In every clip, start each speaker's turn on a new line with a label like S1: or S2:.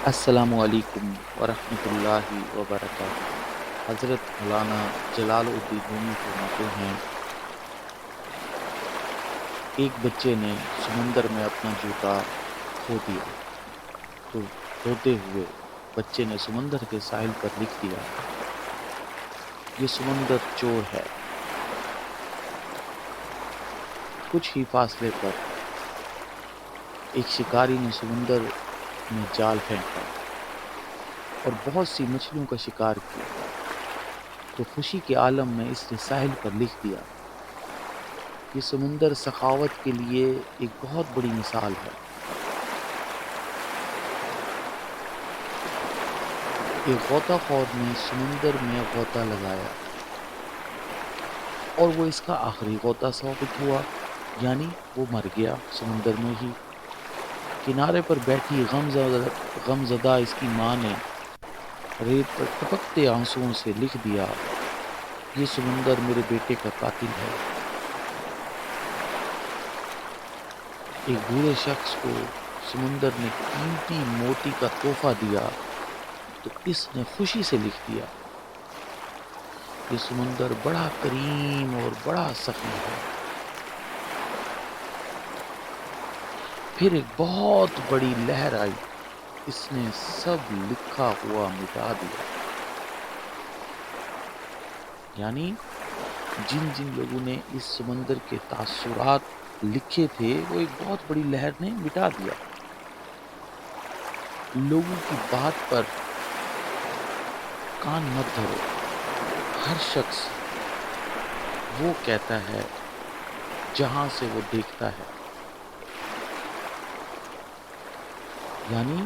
S1: السلام علیکم ورحمۃ اللہ وبرکاتہ۔ حضرت مولانا جلال الدین رومی فرماتے ہیں، ایک بچے نے سمندر میں اپنا جوتا کھو دیا تو روتے ہوئے بچے نے سمندر کے ساحل پر لکھ دیا، یہ سمندر چور ہے۔ کچھ ہی فاصلے پر ایک شکاری نے سمندر میں جال پھینکا اور بہت سی مچھلیوں کا شکار کیا، تو خوشی کے عالم میں اس نے ساحل پر لکھ دیا، یہ سمندر سخاوت کے لیے ایک بہت بڑی مثال ہے۔ ایک غوطہ خور نے سمندر میں غوطہ لگایا اور وہ اس کا آخری غوطہ ثابت ہوا، یعنی وہ مر گیا سمندر میں ہی۔ کنارے پر بیٹھی غم زدہ اس کی ماں نے ریت پر ٹپکتے آنسوؤں سے لکھ دیا، یہ سمندر میرے بیٹے کا قاتل ہے۔ ایک بوڑھے شخص کو سمندر نے قیمتی موتی کا تحفہ دیا تو اس نے خوشی سے لکھ دیا، یہ سمندر بڑا کریم اور بڑا سخی ہے۔ پھر ایک بہت بڑی لہر آئی، اس نے سب لکھا ہوا مٹا دیا۔ یعنی جن جن لوگوں نے اس سمندر کے تاثرات لکھے تھے وہ ایک بہت بڑی لہر نے مٹا دیا۔ لوگوں کی بات پر کان مت دھرو، ہر شخص وہ کہتا ہے جہاں سے وہ دیکھتا ہے، یعنی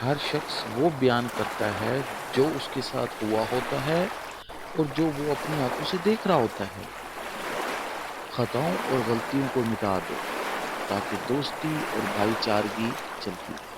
S1: ہر شخص وہ بیان کرتا ہے جو اس کے ساتھ ہوا ہوتا ہے اور جو وہ اپنی آنکھوں سے دیکھ رہا ہوتا ہے۔ خطاؤں اور غلطیوں کو مٹا دو تاکہ دوستی اور بھائی چارگی چلتی رہے۔